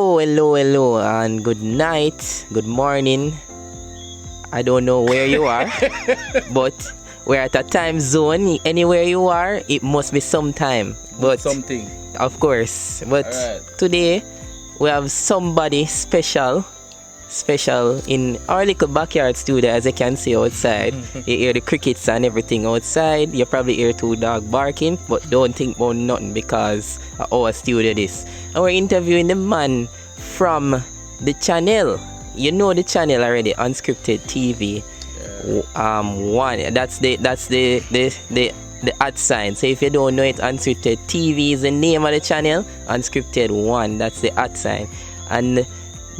Hello, and good night, good morning. I don't know where you are, but we're at a time zone. Anywhere you are, it must be some time. But something. Of course. But today, we have somebody special in our little backyard studio, as you can see outside. You hear the crickets and everything outside. You probably hear two dogs barking, but don't think about nothing because our studio this. And we're interviewing the man from the channel. You know the channel already, Unscripted TV. One. That's the @ sign. So if you don't know it, Unscripted TV is the name of the channel. Unscripted 1. That's the @ sign. And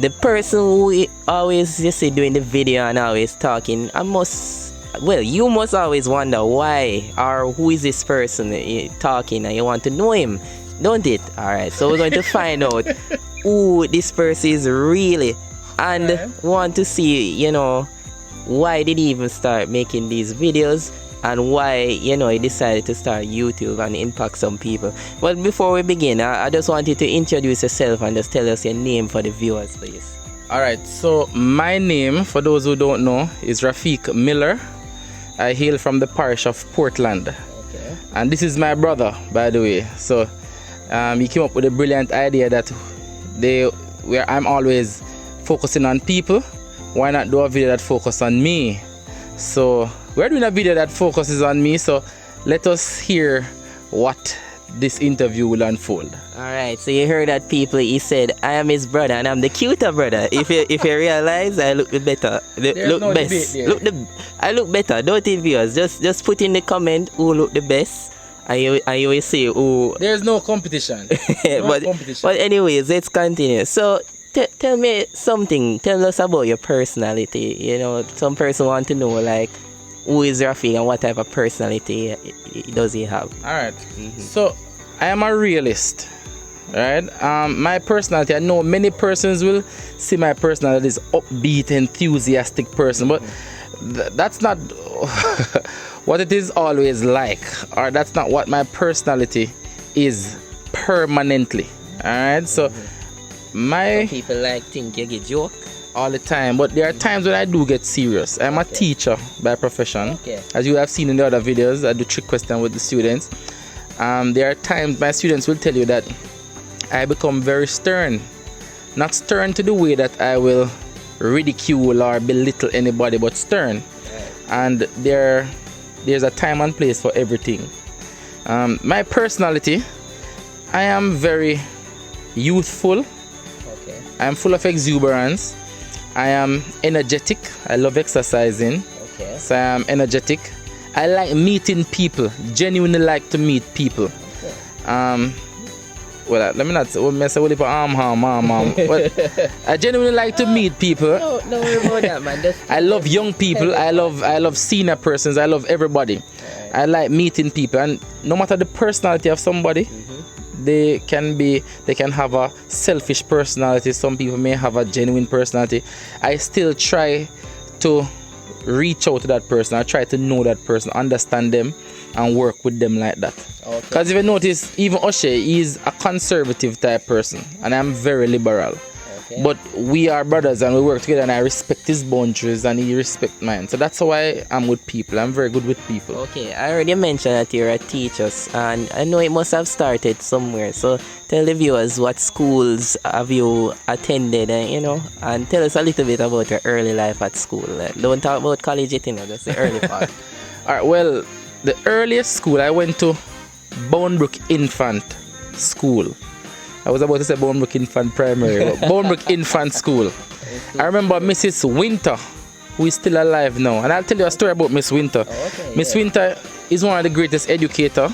the person who always doing the video and always talking, you must always wonder why or who is this person talking, and you want to know him, don't it? Alright, so we're going to find out who this person is really, and want to see, why did he even start making these videos, and why, he decided to start YouTube and impact some people. But before we begin, I just want you to introduce yourself and just tell us your name for the viewers, please. Alright, so my name, for those who don't know, is Rafike Miller. I hail from the parish of Portland. Okay. And this is my brother, by the way. So he came up with a brilliant idea that I'm always focusing on people. Why not do a video that focuses on me? So we're doing a video that focuses on me, so let us hear what this interview will unfold. Alright, so you heard that, people. He said, I am his brother and I'm the cuter brother. If you realize, I look the better. Look best. I look better, don't it, viewers? Just put in the comment who look the best. And you will see who. There's no competition. But anyways, let's continue. So tell me something. Tell us about your personality. Some person want to know, like, who is Rafike and what type of personality does he have? Alright, so I am a realist. Right? My personality, I know many persons will see my personality as upbeat, enthusiastic person, but that's not what it is always like, or that's not what my personality is permanently. Alright, so some people think you get joke all the time, but there are times when I do get serious. I'm a teacher by profession. Okay. As you have seen in the other videos, I do trick question with the students. There are times my students will tell you that I become very stern. Not stern to the way that I will ridicule or belittle anybody, but stern. And there's a time and place for everything. My personality, I am very youthful. Okay. I am full of exuberance. I am energetic. I love exercising. Okay. So I am energetic. I like meeting people. Genuinely like to meet people. Okay. Let me not mess with it. But I genuinely like to meet people. No, don't worry about that, man. I love young people. I love senior persons. I love everybody. Right. I like meeting people, and no matter the personality of somebody, they can have a selfish personality. Some people may have a genuine personality. I still try to reach out to that person. I try to know that person, understand them, and work with them like that. Because if you notice, even Oshe is a conservative type person, and I'm very liberal. Okay. But we are brothers and we work together, and I respect his boundaries and he respects mine. So that's why I'm with people. I'm very good with people. Okay, I already mentioned that you're a teacher, and I know it must have started somewhere. So tell the viewers, what schools have you attended, and tell us a little bit about your early life at school. Don't talk about college yet, that's the early part. Alright, well, the earliest school I went to, Bournebrook Infant School. I was about to say Bournebrook Infant Primary, but Bournebrook Infant School. I remember Mrs. Winter, who is still alive now. And I'll tell you a story about Miss Winter. Miss Winter is one of the greatest educators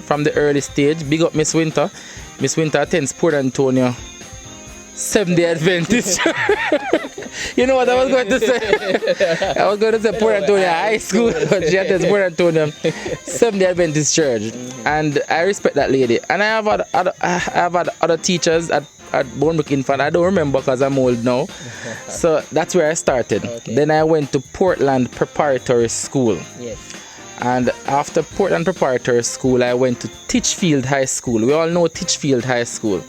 from the early stage. Big up Miss Winter. Miss Winter attends Port Antonio Seventh-day Adventist. You know what I was going to say? I was going to say Port Antonio High School, but she attends Port Antonio Seventh-day Adventist Church. And I respect that lady. And I have had other teachers at Bournebrook Infant. I don't remember because I'm old now. So that's where I started. Okay. Then I went to Portland Preparatory School. Yes. And after Portland Preparatory School, I went to Titchfield High School. We all know Titchfield High School.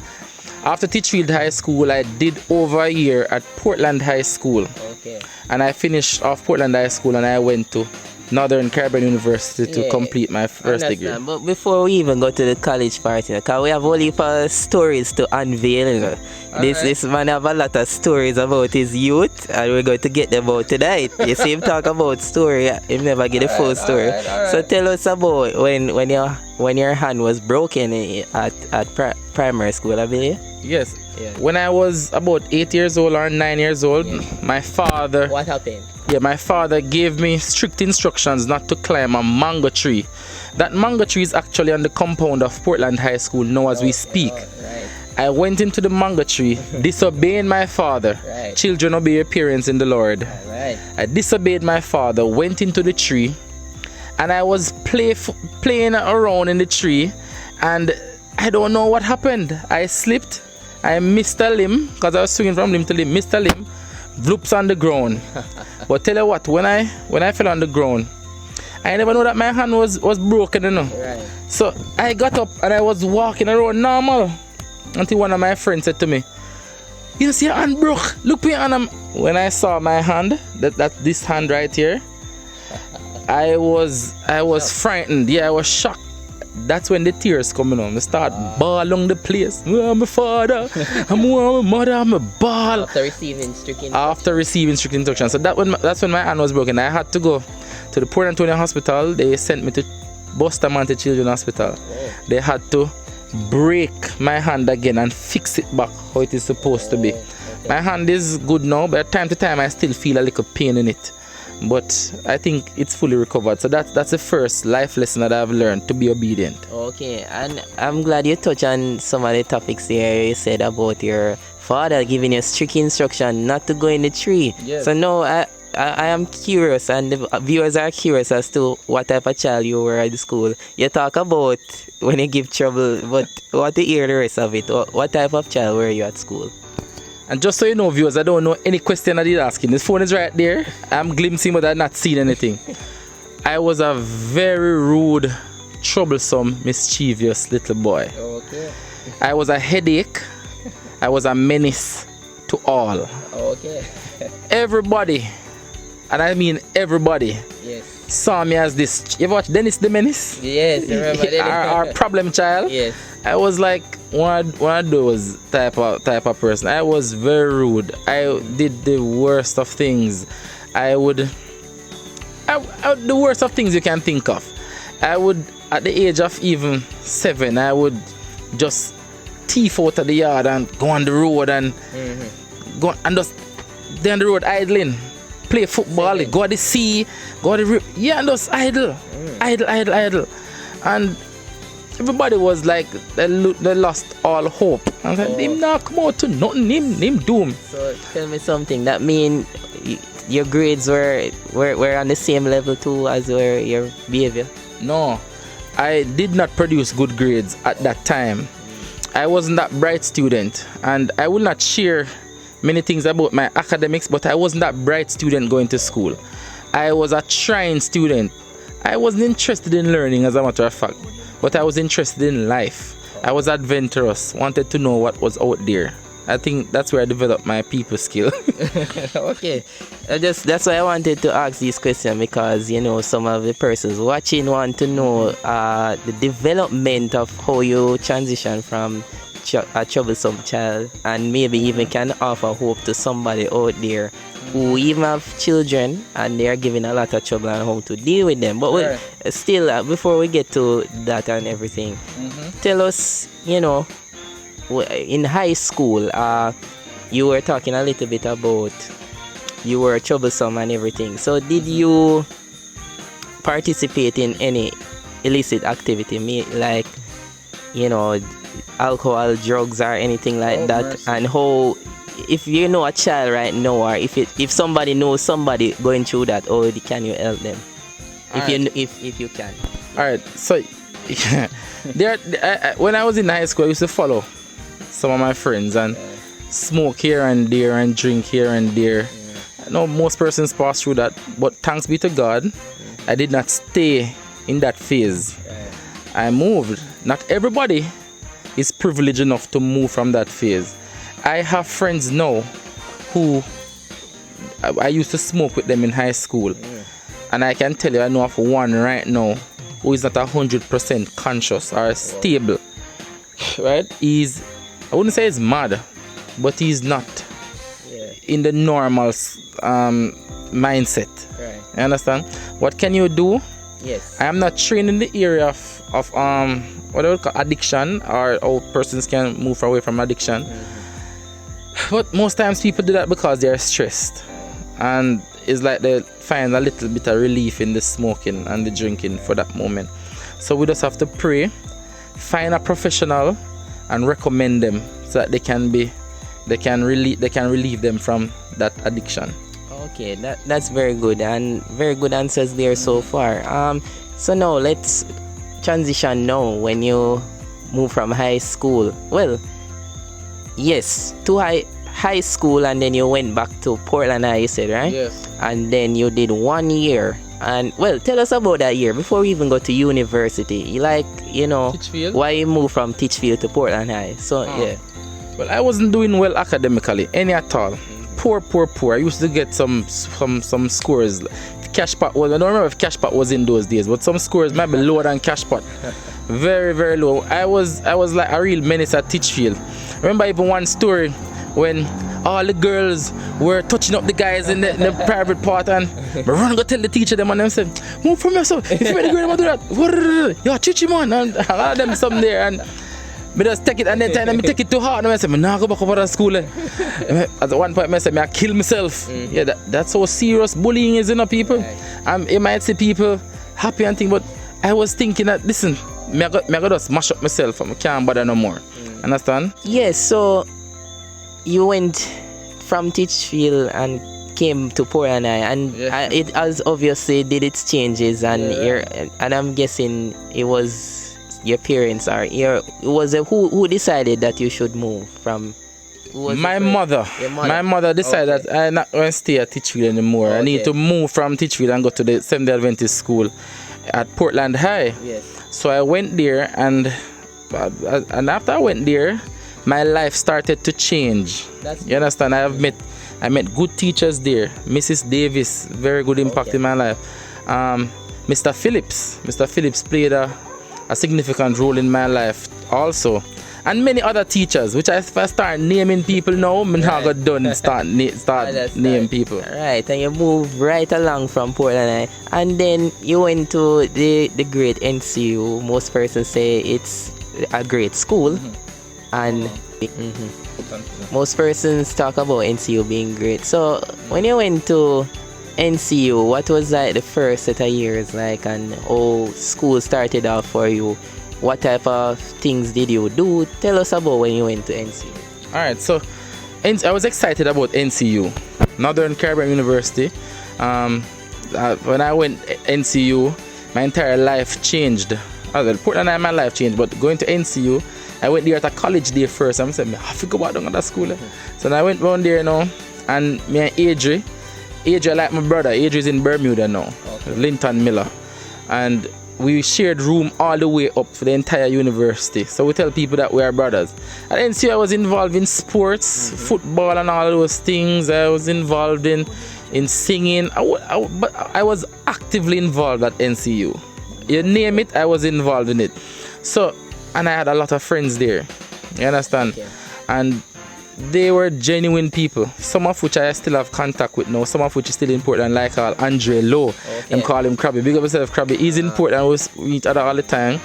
After Teachfield High School, I did over a year at Portland High School. Okay. And I finished off Portland High School and I went to Northern Caribbean University to complete my first degree. But before we even go to the college party, because we have only for stories to unveil. You know. This man have a lot of stories about his youth, and we're going to get them out tonight. You see him talk about story, he never get the full story. So tell us about when your hand was broken at primary school, I believe. Yes. When I was about 8 years old or 9 years old, my father... What happened? Yeah, my father gave me strict instructions not to climb a mango tree. That mango tree is actually on the compound of Portland High School now as we speak. I went into the mango tree, disobeying my father. Children, obey your parents in the Lord. I disobeyed my father, went into the tree, and I was playing around in the tree, and I don't know what happened. I slipped. I missed a limb because I was swinging from limb to limb. Missed a limb, vloops on the ground. But tell you what, when I fell on the ground, I never know that my hand was broken, you know. So I got up and I was walking around normal until one of my friends said to me, "You see your hand broke? Look at your hand." When I saw my hand, this hand right here, I was frightened. Yeah, I was shocked. That's when the tears coming on. I start bawling the place. Oh, my father, I'm my mother, I'm a ball. After receiving strict instructions. So that's when my hand was broken. I had to go to the Port Antonio Hospital. They sent me to Bustamante Children's Hospital. They had to break my hand again and fix it back how it is supposed to be. My hand is good now, but time to time I still feel a little pain in it. But I think it's fully recovered. So that's the first life lesson that I've learned, to be obedient. Okay, and I'm glad you touched on some of the topics there. You said about your father giving you strict instruction not to go in the tree. Yes. So now I am curious, and the viewers are curious as to what type of child you were at the school. You talk about when you give trouble, but what to hear the rest of it? What type of child were you at school? And just so you know, viewers, I don't know any question that you're asking. This phone is right there. I'm glimpsing, but I'm not seeing anything. I was a very rude, troublesome, mischievous little boy. Okay. I was a headache. I was a menace to all. Okay. Everybody, and I mean everybody, saw me as this. You ever watch Dennis the Menace? Yes, I remember. our problem child. Yes. I was like one of those type of person. I was very rude. I did the worst of things. The worst of things you can think of. I would, at the age of even 7, I would just thief out of the yard and go on the road and go and just stay on the road idling, play football, go to the sea, go to the river. Yeah, and just idle. And everybody was like, they lost all hope. I was like, him not come out to nothing, him doom. So tell me something, that mean your grades were on the same level too as your behavior? No, I did not produce good grades at that time. I wasn't that bright student, and I will not share many things about my academics, but I wasn't that bright student going to school. I was a trying student. I wasn't interested in learning, as a matter of fact, but I was interested in life. I was adventurous, wanted to know what was out there. I think that's where I developed my people skill. Okay, that's why I wanted to ask this question, because you know some of the persons watching want to know the development of how you transition from a troublesome child, and maybe even can offer hope to somebody out there who even have children and they are giving a lot of trouble on how to deal with them. But still, before we get to that and everything, tell us, you know, in high school, you were talking a little bit about you were troublesome and everything. So did you participate in any illicit activity, like, you know, alcohol, drugs, or anything like that? Mercy. And how, if you know a child right now, or if somebody knows somebody going through that, how can you help them? If you can. All right. So when I was in high school, I used to follow some of my friends and smoke here and there and drink here and there. I know most persons pass through that, but thanks be to God, I did not stay in that phase. I moved. Not everybody is privileged enough to move from that phase. I have friends now who I used to smoke with them in high school, and I can tell you I know of one right now who is not 100% conscious or stable. Right? I wouldn't say he's mad, but he's not in the normal mindset. Right. You understand? What can you do? Yes. I am not trained in the area of what I would call addiction, or how persons can move away from addiction. But most times people do that because they are stressed, and it's like they find a little bit of relief in the smoking and the drinking for that moment. So we just have to pray, find a professional, and recommend them so that they can relieve them from that addiction. Okay, that's very good, and very good answers there so far. So now let's transition now when you move from high school. Well, yes, to high school, and then you went back to Portland High, you said, right? Yes. And then you did 1 year. And well, tell us about that year before we even go to university. Teachfield? Why you moved from Teachfield to Portland High. So yeah. Well, I wasn't doing well academically, any at all. Poor. I used to get some scores. Cash pot was, I don't remember if cash pot was in those days, but some scores might be lower than cash pot. Very, very low. I was like a real menace at Teachfield. Remember even one story when all the girls were touching up the guys in the private part, and I run go tell the teacher them, and them said, move from yourself. If you make the girl do that, yo, chichi man, and a lot of them some there, and me just take it, and then time me take it too hard, and I said, me nah go back over to school. At one point, I said, I kill myself. Yeah, that's how serious bullying is, people. You might see people happy and thing, but I was thinking that, listen, me I got just mash up myself, I can't bother no more. Understand? Yes, so you went from Teachfield and came to Portland High, and it has obviously did its changes, and and I'm guessing it was your parents who decided that you should move from. My mother. My mother decided that I'm not going to stay at Teachfield anymore. I need to move from Teachfield and go to the Seventh-day Adventist school at Portland High. Yes. So I went there, and after I went there, my life started to change. You understand? I met good teachers there. Mrs. Davis, very good impact in my life. Mr. Phillips played a significant role in my life also. And many other teachers, which if I start naming people now, I'm not going to start naming people. Right, and you move right along from Portland High. And then you went to the great NCU. Most persons say it's a great school. And most persons talk about NCU being great. So when you went to NCU, what was like the first set of years like, and how school started off for you? What type of things did you do? Tell us about when you went to NCU. Alright, so I was excited about NCU, Northern Caribbean University. When I went NCU, my entire life changed. Portland, my life changed, but going to NCU, I went there at a college day first. I said, I have to go back down to that school. So I went down there now, and me and Adri like my brother. Adri is in Bermuda now, Linton Miller. And we shared room all the way up for the entire university. So we tell people that we are brothers. At NCU, I was involved in sports, football and all those things. I was involved in singing. But I was actively involved at NCU. You name it, I was involved in it. So, and I had a lot of friends there. You understand? Okay. And they were genuine people, some of which I still have contact with now, some of which is still important, like Andre Lowe. Them call him Krabby. Big up yourself, Krabby. He's important. We meet other all the time.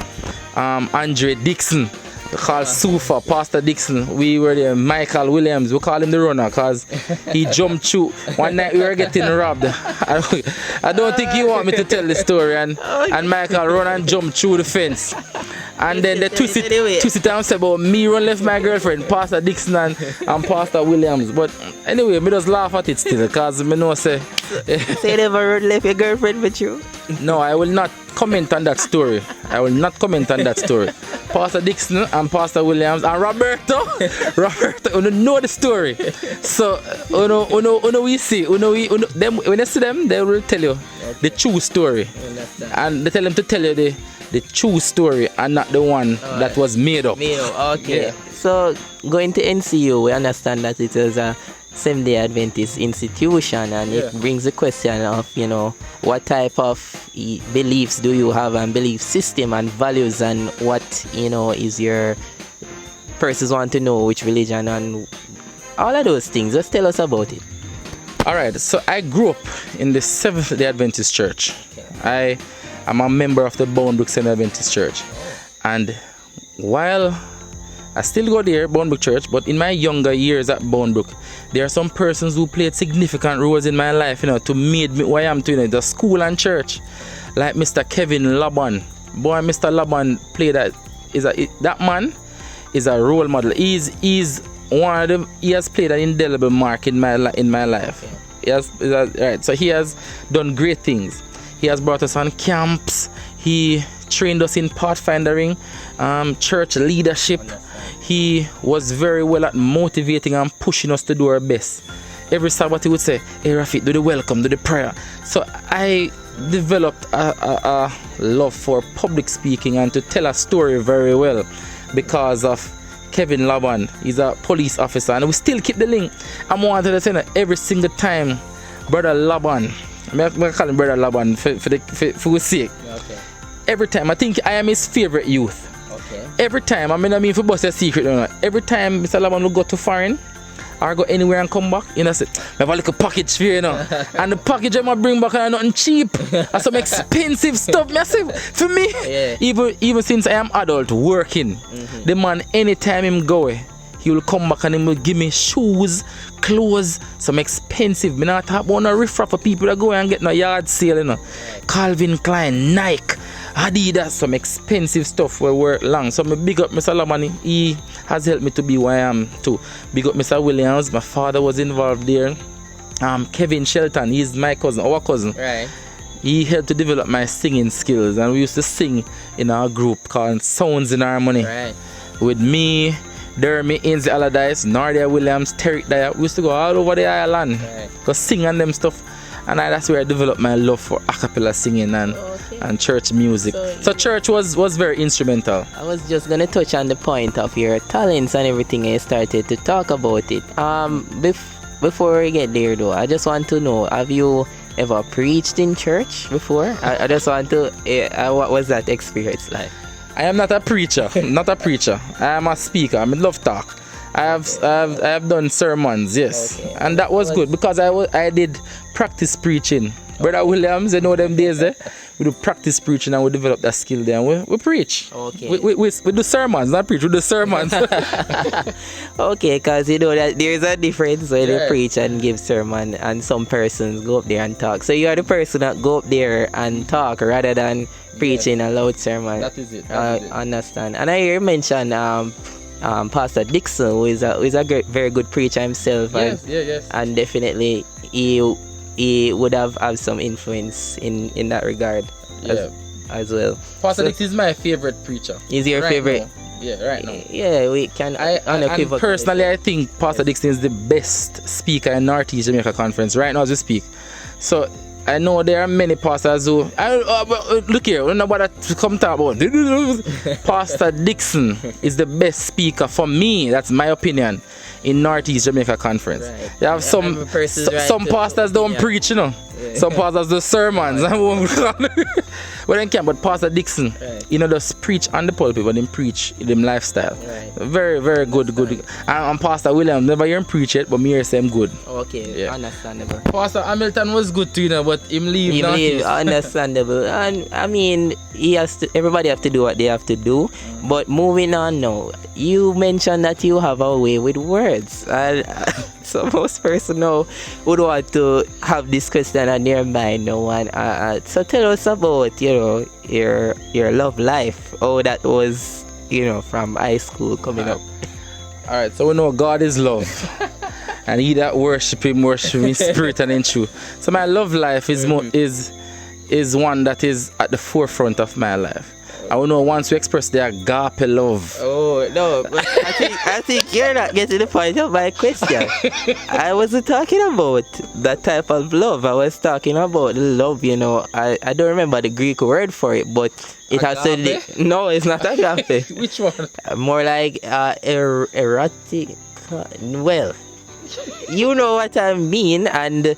Andre Dixon, called Sufa, Pastor Dixon. We were there. Michael Williams, we call him the runner because he jumped through. One night we were getting robbed. I don't think you want me to tell the story. And Michael run and jumped through the fence. And then they twist it and say about me run left my girlfriend, Pastor Dixon and Pastor Williams. But anyway, me just laugh at it still because me know say you never run left your girlfriend with you? No, I will not comment on that story. Pastor Dixon and Pastor Williams and Roberto, you know the story. So, we see, them, when you see them, they will tell you the true story. And they tell them to tell you the true story and not the one that was made up. Okay. So going to NCU, we understand that it is a Seventh-day Adventist institution, and it brings the question of, what type of beliefs do you have, and belief system and values, and what, is your persons want to know which religion and all of those things. Just tell us about it. All right, so I grew up in the Seventh-day Adventist Church. I am a member of the Boundbrook Seventh-day Adventist Church, and while I still go there, Boundbrook Church, but in my younger years at Boundbrook, there are some persons who played significant roles in my life, to made me who I am today, the school and church, like Mr. Kevin Laban. Boy, Mr. Laban played that man is a role model. He's one of them. He has played an indelible mark in my life. Right. So he has done great things. He has brought us on camps. He trained us in pathfinding, church leadership. He was very well at motivating and pushing us to do our best. Every Sabbath he would say, "Hey Rafik, do the welcome, do the prayer." So I developed a love for public speaking and to tell a story very well because of Kevin Laban. He's a police officer, and we still keep the link. I'm wanted to say that every single time, Brother Laban, I call him Brother Laban for his sake. Okay. Every time, I think I am his favorite youth. Okay. Every time, I mean for bust a secret, every time Mr. Laban will go to foreign or go anywhere and come back, say, I have a little package for you, and the package I might bring back are nothing cheap. And some expensive stuff, massive for me. Yeah. Even since I am adult working, the man anytime him go, he will come back and he will give me shoes, clothes, some expensive. Me not talk about no riffraff for people that go and get no yard sale, Calvin Klein, Nike, Adidas, some expensive stuff will work long. So me big up Mr. Lamani. He has helped me to be who I am too. Big up Mr. Williams. My father was involved there. Kevin Shelton, he's my cousin, our cousin. Right. He helped to develop my singing skills, and we used to sing in our group called Sounds in Harmony. Right. With me, Dermy, Ainsley Allardyce, Nardia Williams, Terry Dyer. We used to go all over the island, go sing and them stuff. And that's where I developed my love for a cappella singing and church music. So church was very instrumental. I was just going to touch on the point of your talents and everything, and you started to talk about it. Before we get there though, I just want to know, have you ever preached in church before? I just want to, what was that experience like? I am not a preacher, I am a speaker. I love talk. I have done sermons, yes, and that was good because I did practice preaching. Brother Williams, you know them days there. We do practice preaching and we develop that skill there. And we preach. Okay. We do sermons, not preach. We do sermons. Okay, because that there is a difference when you preach and give sermon, and some persons go up there and talk. So you are the person that go up there and talk rather than preaching a loud sermon. That is it. Understand. And I hear you mention Pastor Dixon, who is a very good preacher himself. Yes. And definitely he would have some influence in that regard as well. Pastor Dixon is my favorite preacher. Is your favorite? Now. Yeah, right now. Yeah, we can. And personally, I think Pastor Dixon is the best speaker in Northeast Jamaica Conference right now as we speak. So I know there are many pastors who look here, I don't know what to come talk about. Pastor Dixon is the best speaker for me. That's my opinion in Northeast Jamaica Conference. Right. They have some pastors don't preach, Yeah. Some pastors do sermons. Well, they can, but Pastor Dixon, just preach on the pulpit, but then preach them lifestyle. Right. Very, very good. And Pastor William, never hear him preach it, but me hear him good. Okay, understandable. Pastor Hamilton was good too, but him leave. Understandable. And I mean, everybody have to do what they have to do. But moving on now, you mentioned that you have a way with words. And so most person now would want to have this question on their mind now. And so tell us about your love life. How that was, from high school coming up. All right, so we know God is love. And he that worship him in spirit and in truth. So my love life is one that is at the forefront of my life. I will know once we express the agape love. Oh, no. But I think you're not getting the point of my question. I wasn't talking about that type of love. I was talking about love, you know. I don't remember the Greek word for it, but it has to. No, it's not agape. Which one? More like erotic. Well, you know what I mean, and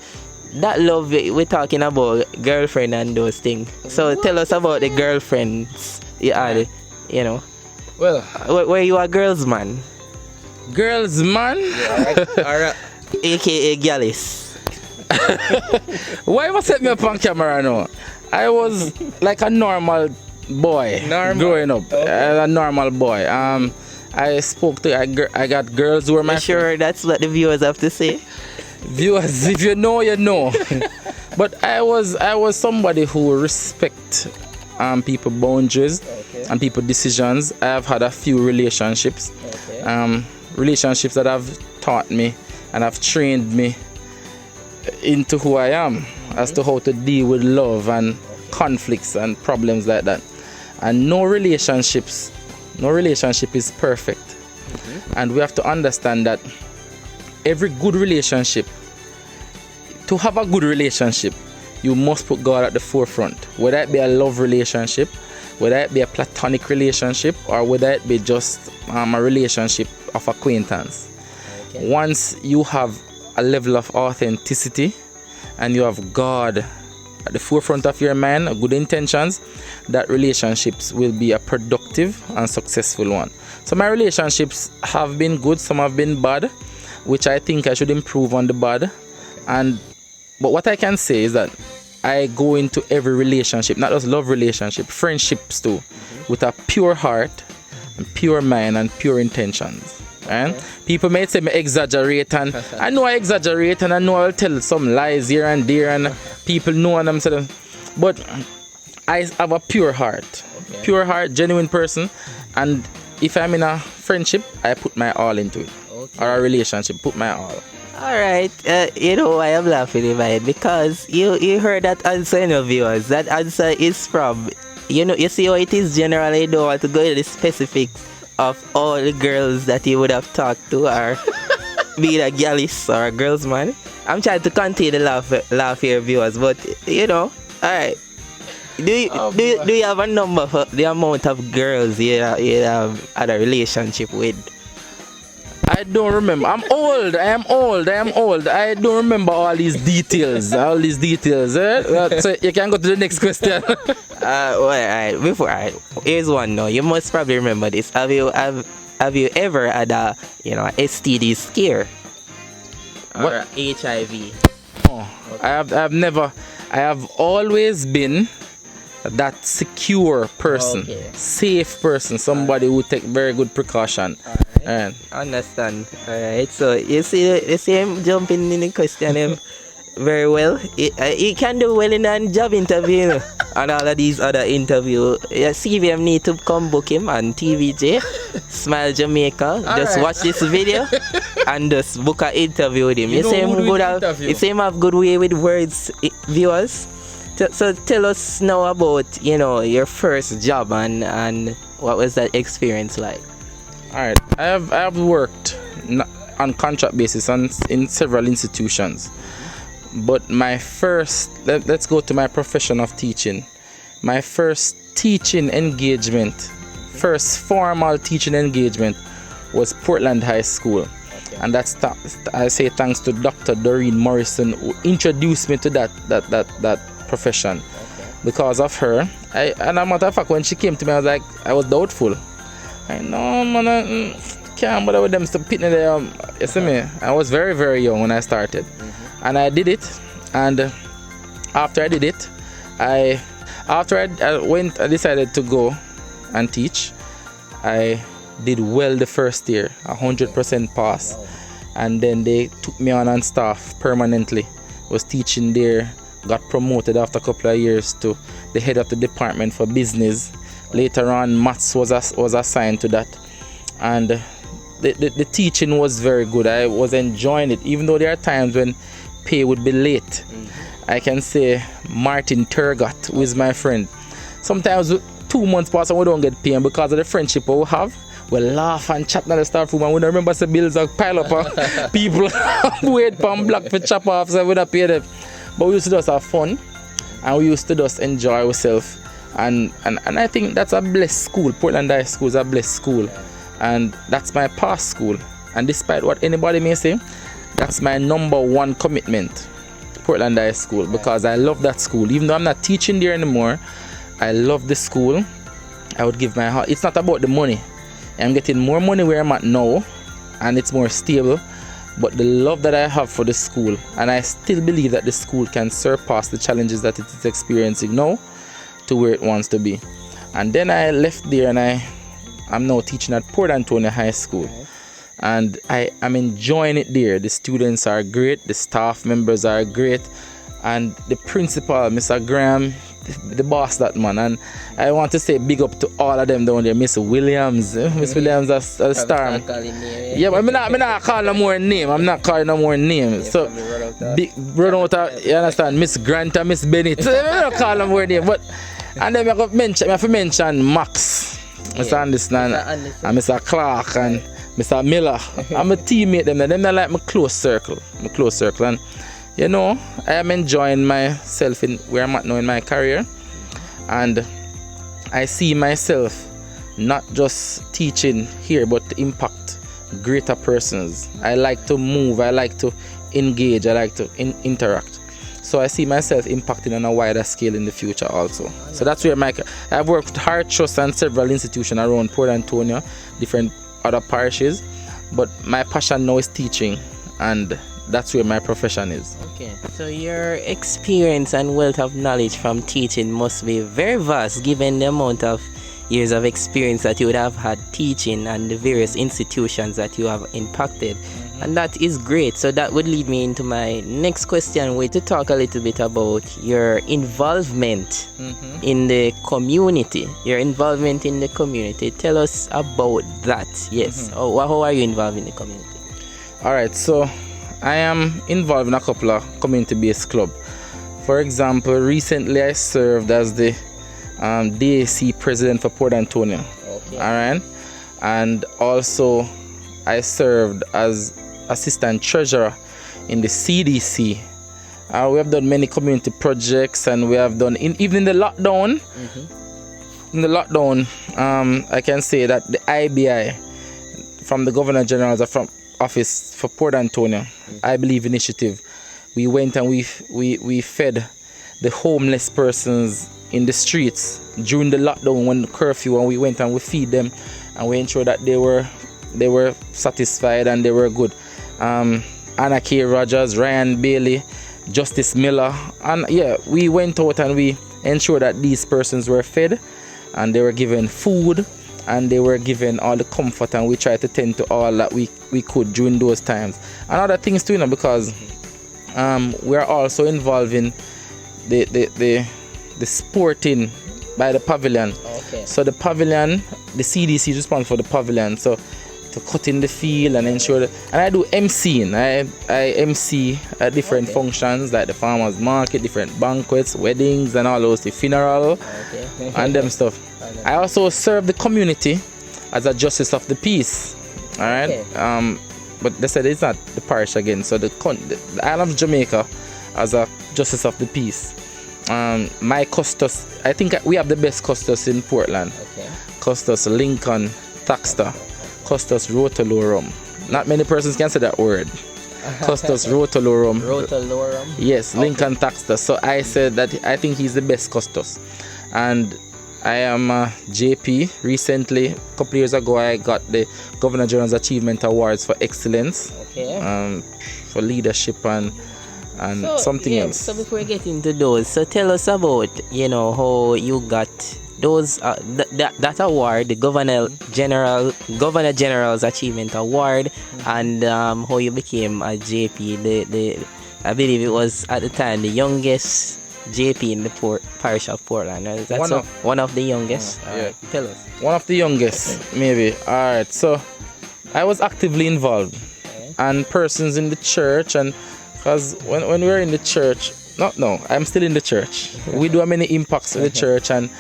that love we're talking about girlfriend and those things. So tell us about the girlfriends. Yeah, you know. Well, were you a girls man? Girls man? Or AKA Gallus. Why you set me up on camera now? I was like a normal boy growing up. A normal boy. I spoke to I got girls who were my sure that's what the viewers have to say. Viewers, if you know, you know. But I was somebody who respect people boundaries and people decisions. I have had a few relationships. Relationships that have taught me and have trained me into who I am as to how to deal with love and conflicts and problems like that. And no relationship is perfect. And we have to understand that every good relationship, to have a good relationship, you must put God at the forefront. Whether it be a love relationship, whether it be a platonic relationship, or whether it be just a relationship of acquaintance. Once you have a level of authenticity and you have God at the forefront of your mind, good intentions, that relationships will be a productive and successful one. So my relationships have been good, some have been bad, which I think I should improve on the bad. But what I can say is that I go into every relationship, not just love relationship, friendships too, with a pure heart and pure mind and pure intentions. Right? People may say I exaggerate, and I know I exaggerate, and I know I'll tell some lies here and there, and people know and I'm saying, but I have a pure heart, genuine person, and if I'm in a friendship, I put my all into it, or a relationship, put my all. Alright, you know why I'm laughing in my head? Because you heard that answer in your viewers. That answer is from, you see how it is generally, you don't want to go into the specifics of all the girls that you would have talked to, or being a gallus or a girls man. I'm trying to contain the laugh here, viewers, but you know, alright. Do you have a number for the amount of girls you have had a relationship with? I don't remember. I am old. I don't remember all these details. Eh? So you can go to the next question. Here's one now. You must probably remember this. Have you ever had a STD scare? Or HIV? Oh, okay. I have always been that secure person, safe person, somebody who take very good precaution. Right. Understand. Alright, so you see him jumping in the question very well. He can do well in a job interview and all of these other interviews. CVM need to come book him on TVJ, Smile Jamaica. Just watch this video and just book an interview with him. You see him have good way with words, viewers. So tell us now about your first job and what was that experience like? Alright, I have worked on contract basis in several institutions, but my first, let's go to my profession of teaching. My first teaching engagement, first formal teaching engagement was Portland High School. And that's I say thanks to Dr. Doreen Morrison, who introduced me to that profession. Because of her, and as a matter of fact, when she came to me, I was doubtful. I know, man, I can't bother with them still pitting there. You see me? I was very, very young when I started. And I did it. And after I did it, I decided to go and teach. I did well the first year, 100% pass. And then they took me on staff permanently. Was teaching there, got promoted after a couple of years to the head of the department for business. Later on, maths was assigned to that, and the teaching was very good. I was enjoying it, even though there are times when pay would be late. I can say Martin Turgot, who is my friend. Sometimes 2 months pass and we don't get paid, and because of the friendship we have, we laugh and chat in the staff room, and we don't remember the bills are pile up and people wait for block for chop off, so we don't pay them. But we used to just have fun, and we used to just enjoy ourselves. And I think that's a blessed school. Portland High School is a blessed school. And that's my past school. And despite what anybody may say, that's my number one commitment, Portland High School, because I love that school. Even though I'm not teaching there anymore, I love the school. I would give my heart. It's not about the money. I'm getting more money where I'm at now, and it's more stable. But the love that I have for the school, and I still believe that the school can surpass the challenges that it is experiencing now to where it wants to be. And then I left there, and I'm now teaching at Port Antonio High School. And I'm enjoying it there. The students are great, the staff members are great, and the principal, Mr. Graham, the boss, that man. And I want to say big up to all of them down there. Miss Williams, Miss Williams as a star. Yeah, but I'm not calling no more name. I'm not calling no more name. So big run out of, you understand, Miss Grant and Miss Bennett. I'm not calling no more name. But and then I have to mention Max, Mr. Anderson, and Mr. Clark and Mr. Miller. I'm a teammate them. Them are like my close circle. And you know, I am enjoying myself in where I'm at now in my career. And I see myself not just teaching here, but to impact greater persons. I like to move, I like to engage, I like to interact. So I see myself impacting on a wider scale in the future also. So that's where I've worked with Heart Trust and several institutions around Port Antonio, different other parishes. But my passion now is teaching, and that's where my profession is. Okay, so your experience and wealth of knowledge from teaching must be very vast, given the amount of years of experience that you would have had teaching and the various institutions that you have impacted. And that is great. So that would lead me into my next question, where to talk a little bit about your involvement in the community. Your involvement in the community. Tell us about that. Yes. How are you involved in the community? All right. So I am involved in a couple of community-based clubs. For example, recently I served as the DAC president for Port Antonio. Okay. All right. And also I served as assistant treasurer in the CDC. We have done many community projects, and we have done even in the lockdown. In the lockdown, I can say that the IBI from the Governor General's from office for Port Antonio, I believe initiative, we went and we fed the homeless persons in the streets during the lockdown when the curfew, and we went and we feed them, and we ensured that they were satisfied and they were good. Anna K. Rogers, Ryan Bailey, Justice Miller, and yeah, we went out and we ensured that these persons were fed, and they were given food, and they were given all the comfort, and we tried to tend to all that we could during those times. And other things too, you know, because we are also involved in the sporting by the pavilion. Okay. So the pavilion, the CDC is responsible for the pavilion. So to cut in the field and ensure that, and I do MCing. I MC at different functions like the farmers market, different banquets, weddings, and all those, the funeral, and them stuff. I also serve the community as a justice of the peace. All right. But they said it's not the parish again. So the island of Jamaica as a justice of the peace. My custos, I think we have the best custos in Portland. Okay. Custos Lincoln Taxter, Custos Rotolorum. Not many persons can say that word. Custos Rotolorum. Rotolorum? Yes, Lincoln Taxter. So I said that I think he's the best custos. And I am JP. Recently, a couple of years ago, I got the Governor General's Achievement Awards for Excellence. Okay. For leadership and something else. So before we get into those, so tell us about, you know, how you got those that award, the Governor General's Achievement Award, and how you became a JP. I believe it was at the time the youngest JP in the parish of Portland. Right? That's one of the youngest. Yeah. Tell us. One of the youngest, maybe. All right. So I was actively involved, and persons in the church, and because when we're in the church, I'm still in the church. We do many impacts in the church, and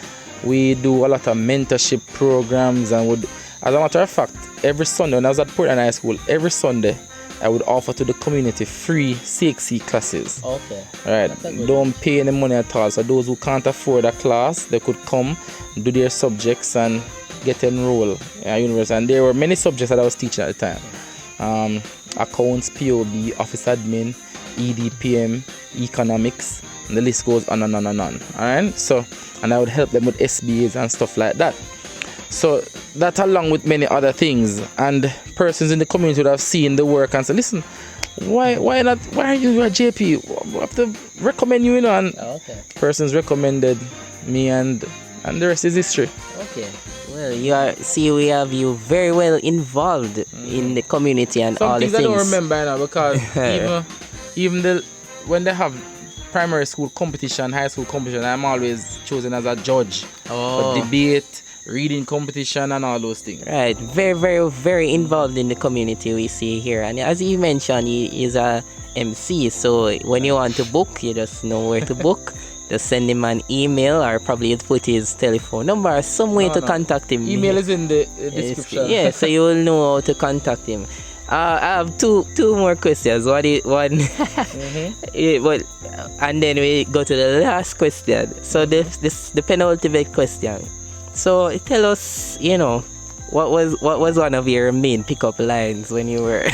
we do a lot of mentorship programs, and As a matter of fact, every Sunday when I was at Portland High School, every Sunday I would offer to the community free CXC classes. Okay. Right. Don't pay any money at all. So those who can't afford a class, they could come, do their subjects and get enrolled at university. And there were many subjects that I was teaching at the time. Accounts, POB, office admin, EDPM, economics, and the list goes on and on and on. Alright? So, and I would help them with SBAs and stuff like that. So that along with many other things, and persons in the community would have seen the work and say, listen, why are you a JP? We have to recommend you, and persons recommended me, and the rest is history. Okay. Well, we have you very well involved in the community and all the things. Some things I don't remember now because even when they have primary school competition, high school competition, I'm always chosen as a judge for debate, reading competition and all those things. Right. Very, very, very involved in the community we see here. And as you mentioned, he is a MC. So when you want to book, you just know where to book. Just send him an email, or probably you'd put his telephone number or some way to contact him. Email is in the description. Yeah, so you will know how to contact him. I have two more questions. One, and then we go to the last question. So the penultimate question. So tell us, what was one of your main pickup lines when you were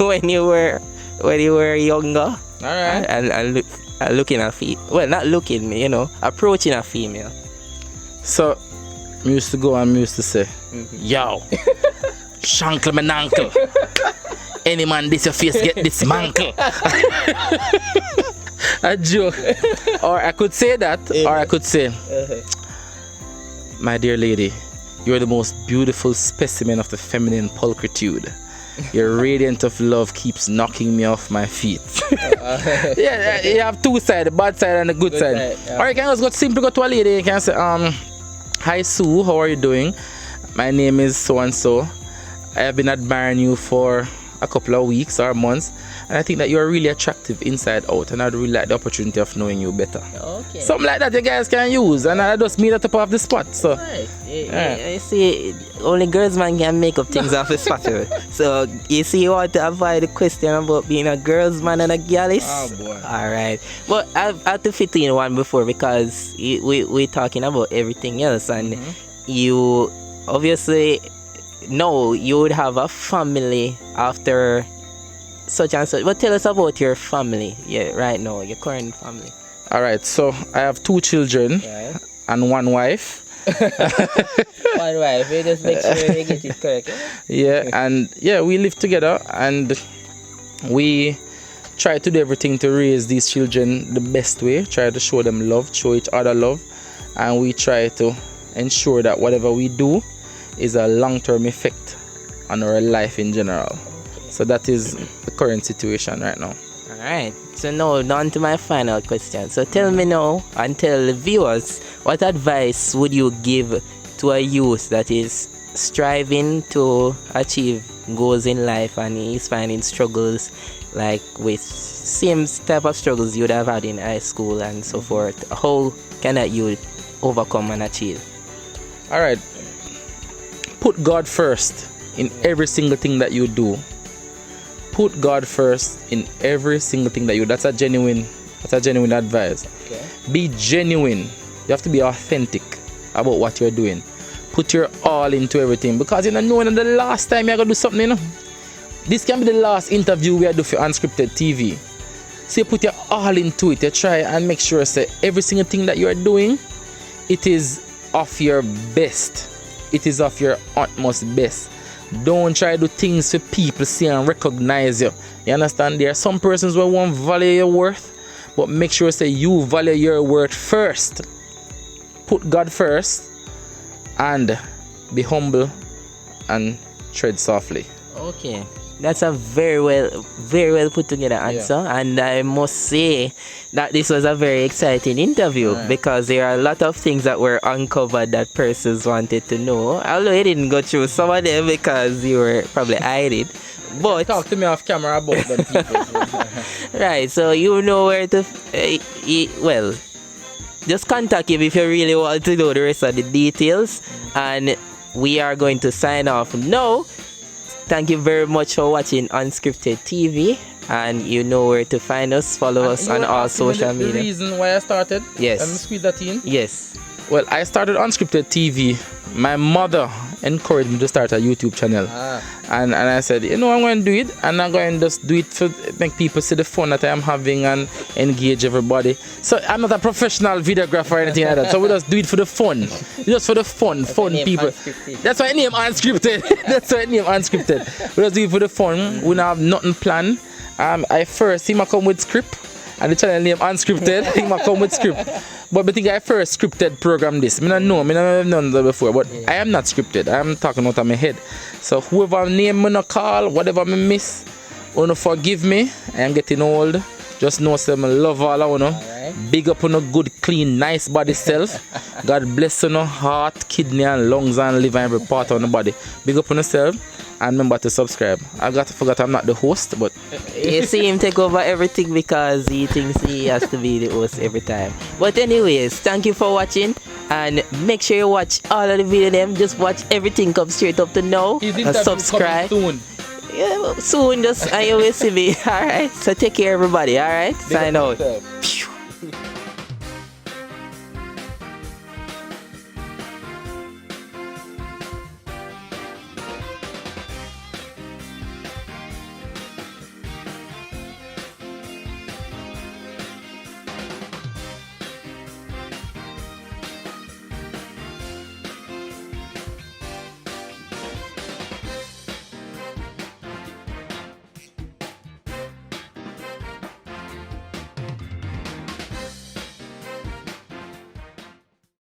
when you were younger? All right. And looking at not looking, approaching a female. So, I used to go and I used to say, yo, shankle my ankle. Any man this your face get this mankle. A joke. Or I could say that, or I could say, my dear lady, you're the most beautiful specimen of the feminine pulchritude. Your radiant of love keeps knocking me off my feet. Yeah, you have two sides, the bad side and the good side. Or you can just simply go to a lady. You can say, hi Sue, how are you doing? My name is so and so. I have been admiring you for a couple of weeks or months, and I think that you are really attractive inside out, and I'd really like the opportunity of knowing you better. Okay. Something like that you guys can use, and I just meet at the top of the spot. So right. You see, only girls man can make up things off the spot. So you see, you want to avoid the question about being a girls man and a girlis. Oh boy. Alright. But I have to fit in one before, because we're talking about everything else, and you obviously know you would have a family after such and such. But tell us about your family, right now, your current family. Alright, so I have 2 children and 1 wife. One wife, we just make sure you get it correct. Yeah, and we live together, and we try to do everything to raise these children the best way, try to show them love, show each other love, and we try to ensure that whatever we do is a long-term effect on our life in general. So that is the current situation right now. Alright, so now on to my final question. So tell me now, and tell the viewers, what advice would you give to a youth that is striving to achieve goals in life and is finding struggles, like with same type of struggles you would have had in high school and so forth? How can that youth overcome and achieve? Alright, put God first in every single thing that you do. Put God first in every single thing that you do. That's a genuine advice. Okay. Be genuine. You have to be authentic about what you're doing. Put your all into everything, because you don't know when the last time you're gonna do something, This can be the last interview we do for Unscripted TV. So you put your all into it. You try and make sure that every single thing that you are doing, it is of your best. It is of your utmost best. Don't try to do things for people see and recognize you. You understand? There are some persons who won't value your worth, but make sure you value your worth first. Put God first, and be humble and tread softly. Okay. That's a very well put together answer, and I must say that this was a very exciting interview, because there are a lot of things that were uncovered that persons wanted to know. Although you didn't go through some of them because you were probably hiding. But talk to me off camera about them people. Right, so you know where to just contact him if you really want to know the rest of the details, and we are going to sign off now. Thank you very much for watching Unscripted TV, and you know where to find us. Follow us on all social media. The reason why I started? Yes. Let me squeeze that in. Yes. Well, I started Unscripted TV. My mother encouraged me to start a YouTube channel. And I said, you know, I'm going to do it, and I'm going to just do it to make people see the fun that I'm having and engage everybody. So I'm not a professional videographer or anything like that. So we just do it for the fun. Just for the fun people. That's why I name Unscripted. That's why I name Unscripted. We just do it for the fun. We don't have nothing planned. I first, he might come with script. And the channel name Unscripted, he might come with script. But I think I first scripted program this. I don't know, I never done that before. But I am not scripted. I am talking out of my head. So whoever name me call, whatever I miss, wanna forgive me. I am getting old. Just know some love all I know. Big up on a good, clean, nice body self. God bless you, heart, kidney, and lungs, and liver, and every part of the body. Big up on yourself. And remember to subscribe. I forgot I'm not the host, but you see him take over everything because he thinks he has to be the host every time. But anyways, thank you for watching, and make sure you watch all of the video them. Just watch everything come straight up to now. And subscribe. Soon. Yeah, soon. Just I always see me. Alright. So take care everybody. Alright. Sign out.